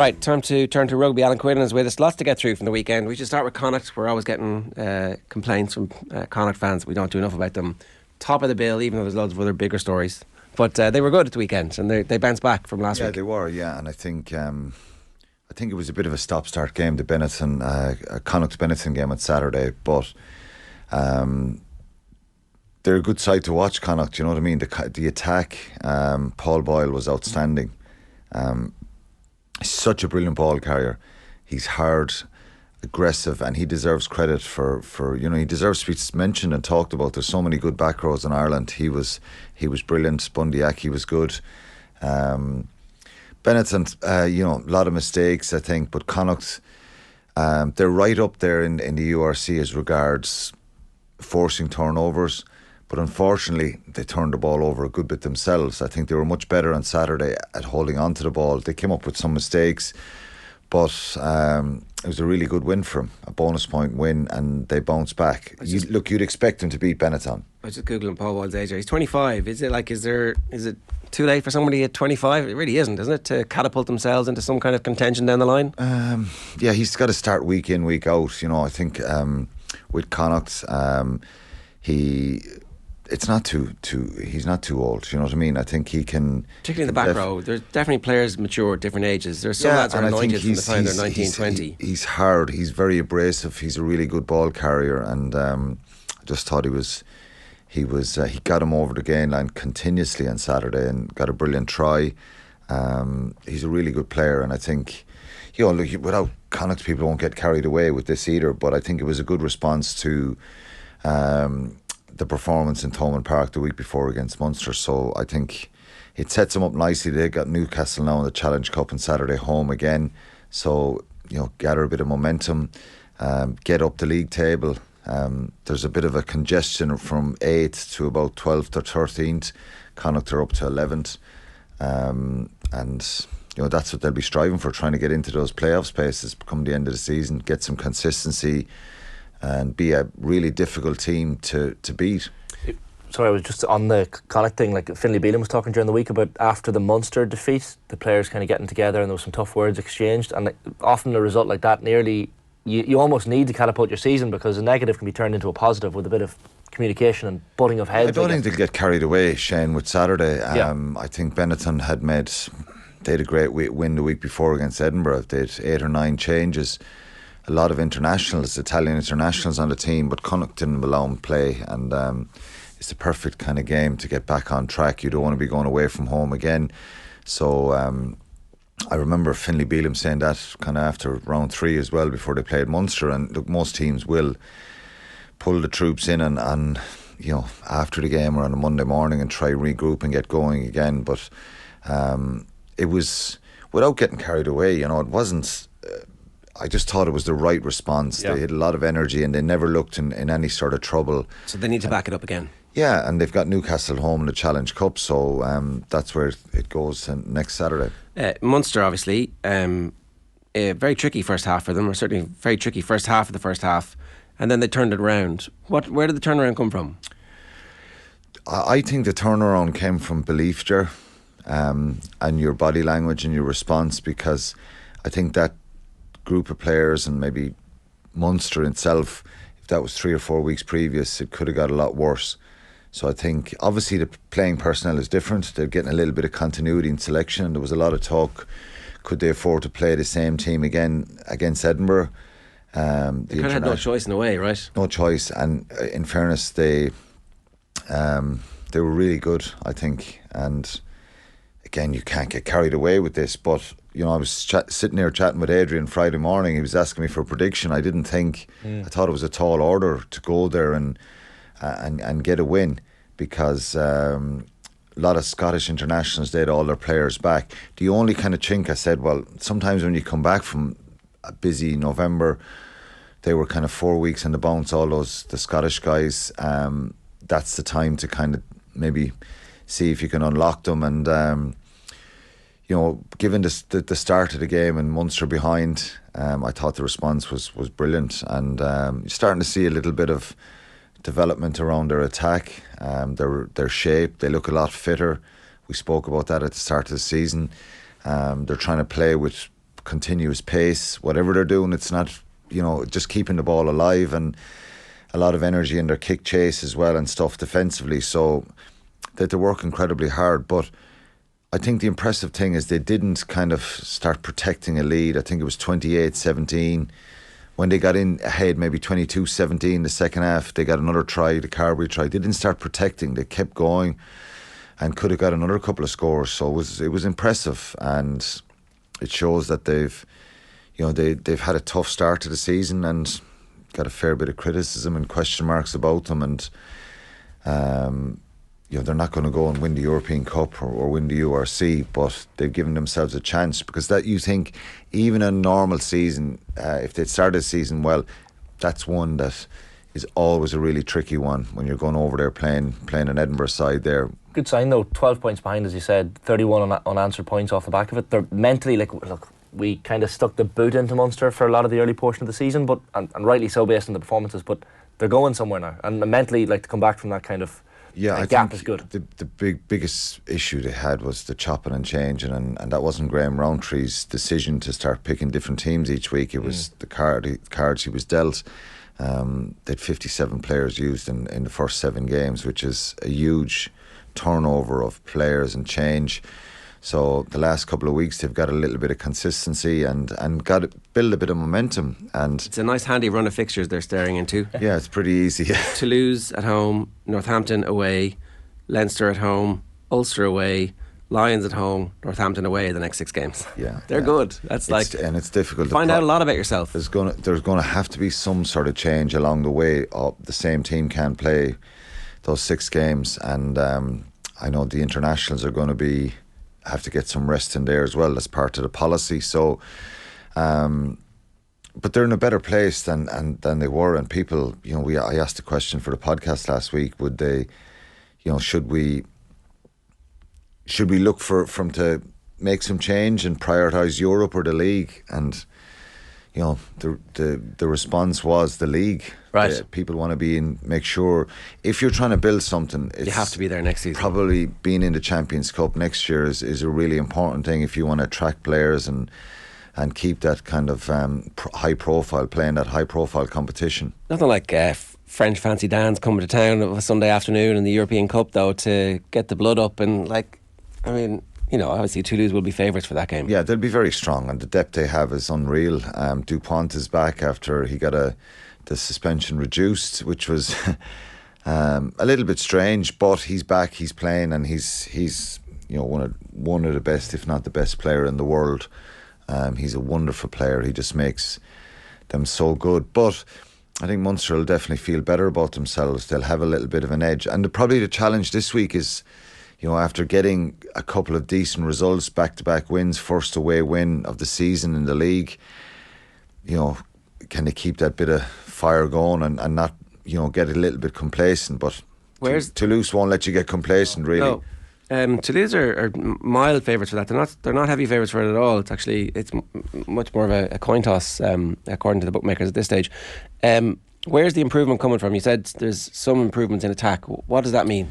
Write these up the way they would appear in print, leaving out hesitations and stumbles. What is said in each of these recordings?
Right, time to turn to rugby. Alan Quinlan is with us. Lots to get through from the weekend. We should start with Connacht. We're always getting complaints from Connacht fans that we don't do enough about them. Top of the bill, even though there's loads of other bigger stories. But they were good at the weekend, and they bounced back from last week. Yeah, they were. Yeah, and I think it was a bit of a stop-start game. The Connacht Benetton game on Saturday, but they're a good side to watch. Connacht, you know what I mean. The attack. Paul Boyle was outstanding. Such a brilliant ball carrier. He's hard, aggressive, and he deserves credit for he deserves to be mentioned and talked about. There's so many good back rows in Ireland. He was brilliant. Bundiaki was good. Benetton, a lot of mistakes, I think, but Connacht, they're right up there in the URC as regards forcing turnovers. But unfortunately, they turned the ball over a good bit themselves. I think they were much better on Saturday at holding on to the ball. They came up with some mistakes, but it was a really good win for them, a bonus point win, and they bounced back. You'd expect them to beat Benetton. I was just Googling Paul Boyle's age. He's 25. Is it too late for somebody at 25? It really isn't it, to catapult themselves into some kind of contention down the line? Yeah, he's got to start week in, week out. I think with Connacht, he's not too old, you know what I mean? I think he can, particularly in the back row. There's definitely players mature at different ages. There's some lads who are anointed from the time they're 19, 20. He's hard, he's very abrasive, he's a really good ball carrier, and I just thought he got him over the gain line continuously on Saturday and got a brilliant try. He's a really good player, and I think without Connacht, people won't get carried away with this either, but I think it was a good response to the performance in Thomond Park the week before against Munster. So I think it sets them up nicely. They got Newcastle now in the Challenge Cup on Saturday, home again. So gather a bit of momentum, get up the league table. There's a bit of a congestion from 8th to about 12th or 13th. Connacht are up to 11th, and that's what they'll be striving for, trying to get into those playoff spaces come the end of the season, get some consistency, and be a really difficult team to beat. Sorry, I was just on the Connacht thing. Like Finlay Bealham was talking during the week about after the Munster defeat, the players kind of getting together and there was some tough words exchanged. And often a result like that, you almost need to catapult your season, because a negative can be turned into a positive with a bit of communication and butting of heads. I don't think they'll get carried away, Shane, with Saturday. I think Benetton they had a great win the week before against Edinburgh. They had 8 or 9 changes. A lot of internationals, Italian internationals on the team, but Connacht didn't allow them to play, and it's the perfect kind of game to get back on track. You don't want to be going away from home again. So I remember Finlay Bealham saying that kind of after round 3 as well, before they played Munster. And look, most teams will pull the troops in and after the game or on a Monday morning and try regroup and get going again. But it was, without getting carried away, it wasn't. I just thought it was the right response. Yeah. They had a lot of energy and they never looked in any sort of trouble. So they need to back it up again. Yeah, and they've got Newcastle home in the Challenge Cup, so that's where it goes next Saturday. Munster, obviously, a very tricky first half for them, or certainly very tricky first half of the first half, and then they turned it around. Where did the turnaround come from? I think the turnaround came from belief, Ger, and your body language and your response, because I think that group of players, and maybe Munster itself, if that was 3 or 4 weeks previous, it could have got a lot worse. So I think obviously the playing personnel is different. They're getting a little bit of continuity in selection, and there was a lot of talk, could they afford to play the same team again against Edinburgh? They kind of had no choice in a way, right? No choice, and in fairness, they were really good, I think. And again, you can't get carried away with this, but I was sitting there chatting with Adrian Friday morning. He was asking me for a prediction. I didn't think. I thought it was a tall order to go there and get a win, because a lot of Scottish internationals, they had all their players back. The only kind of chink, I said, well, sometimes when you come back from a busy November, they were kind of 4 weeks in the bounce, all the Scottish guys. That's the time to kind of maybe see if you can unlock them. And given the start of the game and Munster behind, I thought the response was brilliant, and you're starting to see a little bit of development around their attack, their shape. They look a lot fitter. We spoke about that at the start of the season. They're trying to play with continuous pace. Whatever they're doing, it's not, just keeping the ball alive, and a lot of energy in their kick chase as well and stuff defensively. So they work incredibly hard. But I think the impressive thing is they didn't kind of start protecting a lead. I think it was 28-17. When they got in ahead, maybe 22-17 the second half, they got another try, the Carberry try. They didn't start protecting. They kept going and could have got another couple of scores. So it was impressive, and it shows that they've had a tough start to the season and got a fair bit of criticism and question marks about them, and they're not going to go and win the European Cup or win the URC, but they've given themselves a chance, because that, you think, even a normal season, if they'd started the season well, that's one that is always a really tricky one when you're going over there playing an Edinburgh side there. Good sign though, 12 points behind, as you said, 31 unanswered points off the back of it. They're mentally, look, we kind of stuck the boot into Munster for a lot of the early portion of the season, but and rightly so based on the performances, but they're going somewhere now, and mentally, to come back from that kind of I gap think is good. The biggest issue they had was the chopping and changing, and that wasn't Graham Roundtree's decision to start picking different teams each week. It was the cards he was dealt. They had 57 players used in the first 7 games, which is a huge turnover of players and change. So the last couple of weeks they've got a little bit of consistency and got to build a bit of momentum. And it's a nice handy run of fixtures they're staring into. Yeah, it's pretty easy. Toulouse at home, Northampton away, Leinster at home, Ulster away, Lions at home, Northampton away the next 6 games. Yeah, they're good. And it's difficult to find out a lot about yourself. There's going to have to be some sort of change along the way. The same team can't play those 6 games, and I know the internationals are going to have to get some rest in there as well. That's part of the policy. So, but they're in a better place than they were. And people, I asked a question for the podcast last week. Would they, should we look for them to make some change and prioritise Europe or the league? And the response was the league. Right. People want to make sure, if you're trying to build something, you have to be there next season. Probably being in the Champions Cup next year is a really important thing if you want to attract players and keep that kind of high profile, playing that high profile competition. Nothing like French fancy Dan's coming to town on a Sunday afternoon in the European Cup though to get the blood up, and obviously Toulouse will be favourites for that game. Yeah, they'll be very strong, and the depth they have is unreal. Dupont is back after he got the suspension reduced, which was a little bit strange, but he's back, he's playing, and he's one of the best, if not the best player in the world. He's a wonderful player. He just makes them so good. But I think Munster will definitely feel better about themselves. They'll have a little bit of an edge, and probably the challenge this week is, after getting a couple of decent results, back-to-back wins, first away win of the season in the league, can they keep that bit of fire going and not, get a little bit complacent? But Toulouse won't let you get complacent, really. No. Toulouse are mild favourites for that. They're not heavy favourites for it at all. It's much more of a coin toss, according to the bookmakers at this stage. Where's the improvement coming from? You said there's some improvements in attack. What does that mean?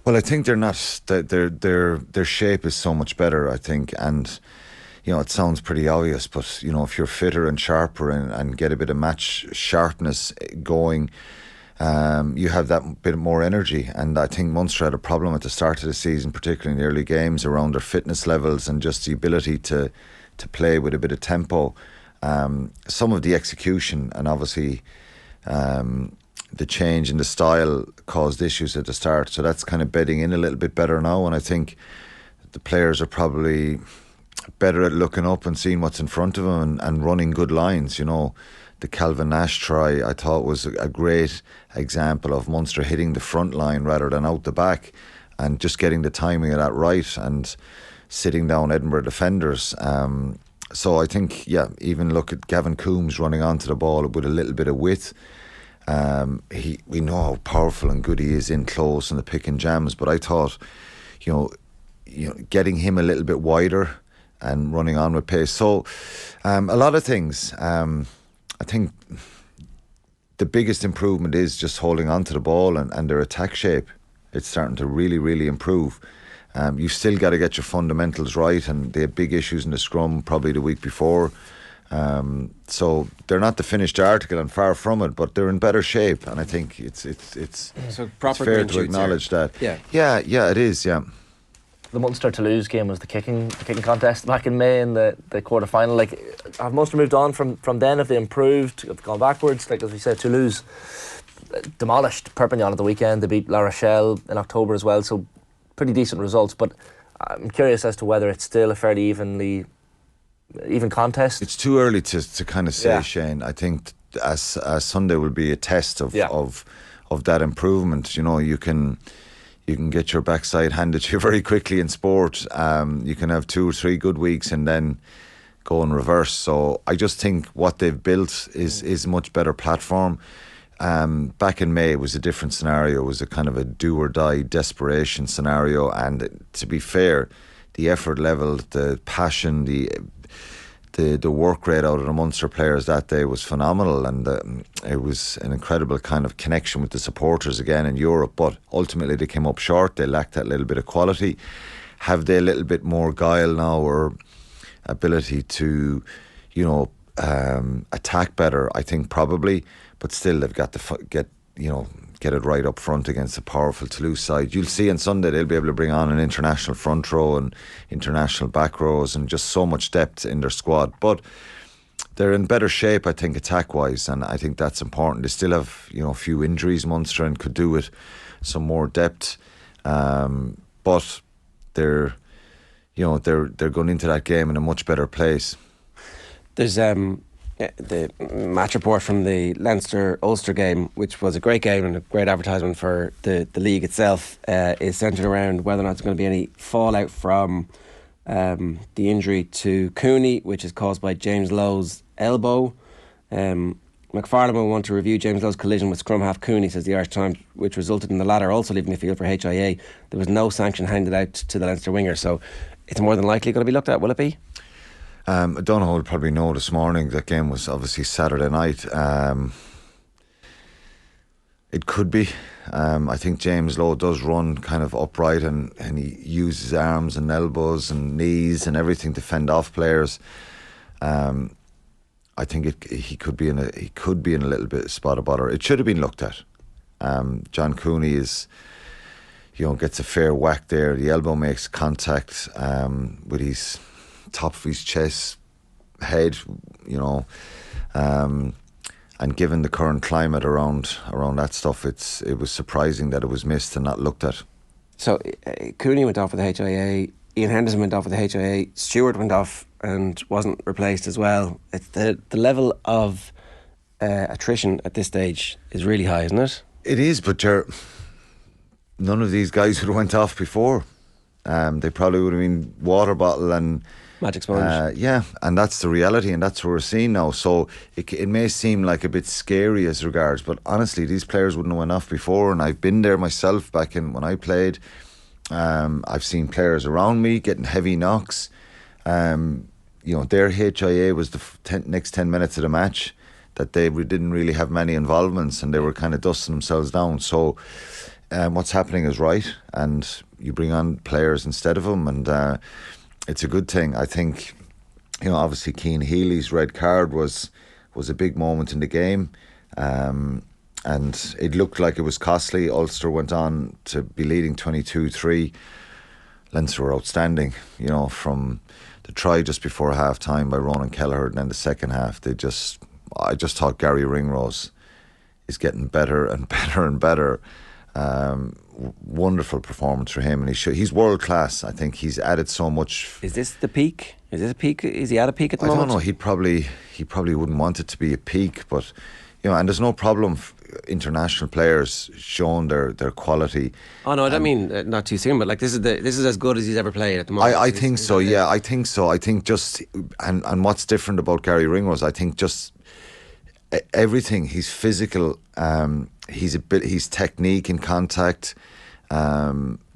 Well, I think they're not. Their shape is so much better, I think, and it sounds pretty obvious, but if you're fitter and sharper and get a bit of match sharpness going, you have that bit more energy. And I think Munster had a problem at the start of the season, particularly in the early games, around their fitness levels and just the ability to play with a bit of tempo. Some of the execution and obviously the change in the style caused issues at the start, so that's kind of bedding in a little bit better now, and I think the players are probably better at looking up and seeing what's in front of them and running good lines. The Calvin Nash try I thought was a great example of Munster hitting the front line rather than out the back, and just getting the timing of that right and sitting down Edinburgh defenders. So I think, even look at Gavin Coombs running onto the ball with a little bit of width. We know how powerful and good he is in close and the pick and jams, but I thought, getting him a little bit wider and running on with pace. So a lot of things. I think the biggest improvement is just holding on to the ball and their attack shape. It's starting to really, really improve. You've still got to get your fundamentals right, and they had big issues in the scrum probably the week before. So they're not the finished article, and far from it, but they're in better shape, and I think it's So proper fair green to shoots acknowledge here. that. Yeah. Yeah, it is. Yeah. The Munster Toulouse game was the kicking contest back in May in the quarter final. Like, have Munster moved on from then? Have they improved? Have they gone backwards? Like, as we said, Toulouse demolished Perpignan at the weekend. They beat La Rochelle in October as well. So pretty decent results. But I'm curious as to whether it's still a fairly even contest. It's too early to kind of say, Yeah. Shane. I think as Sunday will be a test of Yeah. of that improvement. You know, you can get your backside handed to you very quickly in sport. You can have 2 or 3 good weeks and then go in reverse. So I just think what they've built is a much better platform. Back in May, it was a different scenario. It was a kind of a do or die desperation scenario. And to be fair, the effort level, the passion, the work rate out of the Munster players that day was phenomenal, and it was an incredible kind of connection with the supporters again in Europe. But ultimately they came up short. They lacked that little bit of quality. Have they a little bit more guile now, or ability to, attack better? I think probably, but still they've got to get it right up front against a powerful Toulouse side. You'll see on Sunday they'll be able to bring on an international front row and international back rows and just so much depth in their squad. But they're in better shape, I think, attack-wise, and I think that's important. They still have, a few injuries, Munster, and could do with some more depth. But they're going into that game in a much better place. There's the match report from the Leinster Ulster game, which was a great game and a great advertisement for the league itself, is centred around whether or not there's going to be any fallout from the injury to Cooney, which is caused by James Lowe's elbow. McFarlane will want to review James Lowe's collision with scrum half Cooney, says the Irish Times, which resulted in the latter also leaving the field for HIA. There was no sanction handed out to the Leinster winger, so it's more than likely going to be looked at, will it be? I don't know, we'll probably know this morning. That game was obviously Saturday night. It could be. I think James Lowe does run kind of upright, and he uses arms and elbows and knees and everything to fend off players. I think he could be in a little bit spot of bother. It should have been looked at. John Cooney gets a fair whack there. The elbow makes contact with his top of his chest, head, and given the current climate around that stuff, it was surprising that it was missed and not looked at. So Cooney went off with the HIA, Ian Henderson went off with the HIA, Stewart went off and wasn't replaced as well. It's the level of attrition at this stage is really high, isn't it? It is, but none of these guys would have went off before. They probably would have been water bottle and magic sponge. And that's the reality, and that's what we're seeing now. So it may seem like a bit scary as regards, but honestly, these players wouldn't have went off before, and I've been there myself back in when I played. I've seen players around me getting heavy knocks. Their HIA was the next 10 minutes of the match, that they didn't really have many involvements, and they were kind of dusting themselves down. So what's happening is right, and you bring on players instead of them, and it's a good thing. I think, obviously Cian Healy's red card was a big moment in the game, and it looked like it was costly. Ulster went on to be leading 22-3. Leinster were outstanding, from the try just before half time by Ronan Kelleher, and then the second half I just thought Gary Ringrose is getting better and better and better. Wonderful performance for him, and he's world class. I think he's added so much. Is this the peak? Is this a peak? Is he at a peak at the moment? I don't know. He probably wouldn't want it to be a peak, but and there's no problem international players showing their quality. Oh no, I don't mean not too soon, but like this is as good as he's ever played at the moment. I think so. Yeah, I think so. I think just and what's different about Gary Ringrose, I think just everything. He's physical. His technique in contact,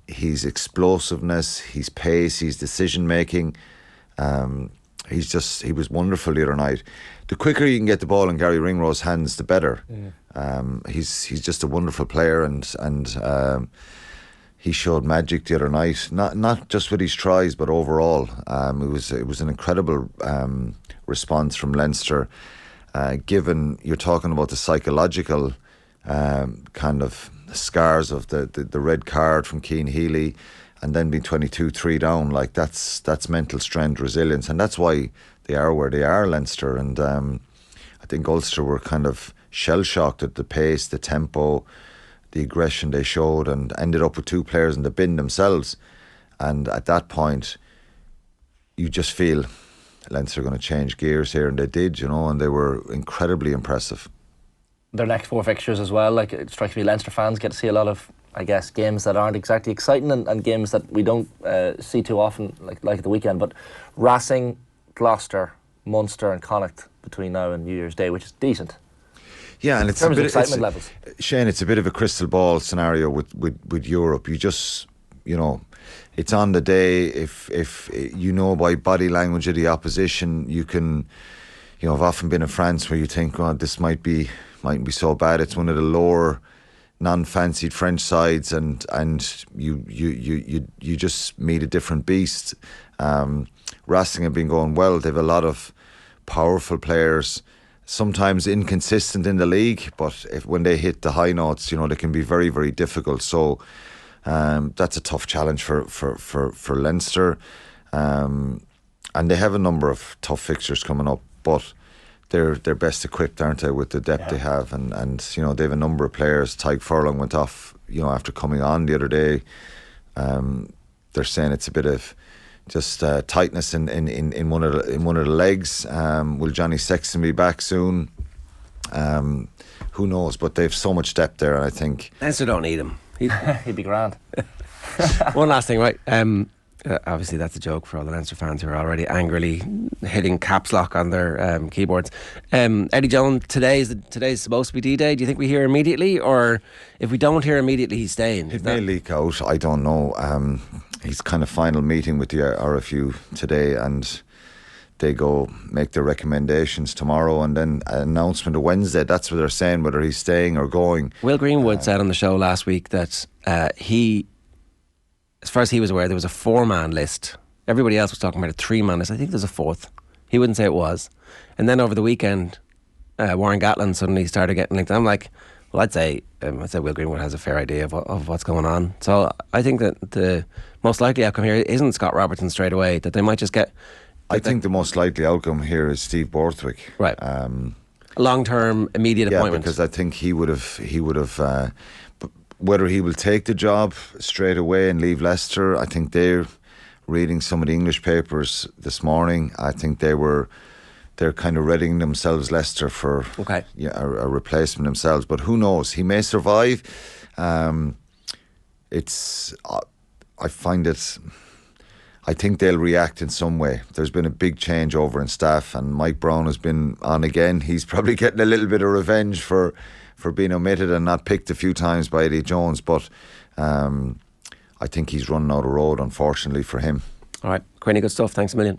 his explosiveness, his pace, his decision making. He was wonderful the other night. The quicker you can get the ball in Gary Ringrose's hands, the better. Yeah. He's just a wonderful player, and he showed magic the other night. Not just with his tries, but overall, it was an incredible response from Leinster. Given you're talking about the psychological kind of scars of the red card from Keane Healy, and then being 22-3 down, like that's mental strength, resilience, and that's why they are where they are, Leinster. And I think Ulster were kind of shell shocked at the pace, the tempo, the aggression they showed, and ended up with 2 players in the bin themselves. And at that point, you just feel Leinster are going to change gears here, and they did, and they were incredibly impressive. Their next 4 fixtures as well, like it strikes me Leinster fans get to see a lot of, I guess, games that aren't exactly exciting, and games that we don't see too often, like at the weekend. But Racing, Gloucester, Munster and Connacht between now and New Year's Day, which is decent. Yeah, and in terms of excitement levels. Shane, it's a bit of a crystal ball scenario with Europe. You just, it's on the day. If you know by body language of the opposition, you can, I've often been in France where you think, oh, this mightn't be so bad. It's one of the lower, non-fancied French sides, and you just meet a different beast. Racing have been going well. They've a lot of powerful players, sometimes inconsistent in the league, but when they hit the high notes, they can be very, very difficult. So that's a tough challenge for Leinster, and they have a number of tough fixtures coming up, but they're best equipped, aren't they, with the depth they have, and they have a number of players. Tyke Furlong went off, after coming on the other day. They're saying it's a bit of just tightness in one of the legs. Will Johnny Sexton be back soon? Who knows? But they've so much depth there, and I think Leinster don't need him. He'd be grand. One last thing, right? Obviously, that's a joke for all the Leinster fans who are already angrily hitting caps lock on their keyboards. Eddie Jones, today's supposed to be D-Day. Do you think we hear immediately, or if we don't hear immediately, he's staying? It may leak out. I don't know. He's kind of final meeting with the RFU today, and they go make their recommendations tomorrow, and then an announcement on Wednesday. That's what they're saying, whether he's staying or going. Will Greenwood said on the show last week that he, as far as he was aware, there was a 4-man list. Everybody else was talking about a 3-man list. I think there's a 4th. He wouldn't say it was. And then over the weekend, Warren Gatland suddenly started getting linked. I'm like, well, I'd say Will Greenwood has a fair idea of what's going on. So I think that the most likely outcome here isn't Scott Robertson straight away, that they might just get... I think the most likely outcome here is Steve Borthwick. Right. Long-term, immediate appointment. Because I think he would have... whether he will take the job straight away and leave Leicester, I think they're reading some of the English papers this morning. I think they're kind of readying themselves, Leicester, for a replacement themselves. But who knows? He may survive. I think they'll react in some way. There's been a big change over in staff, and Mike Brown has been on again. He's probably getting a little bit of revenge for being omitted and not picked a few times by Eddie Jones, but I think he's running out of road, unfortunately for him. All right, Quinny, good stuff. Thanks a million.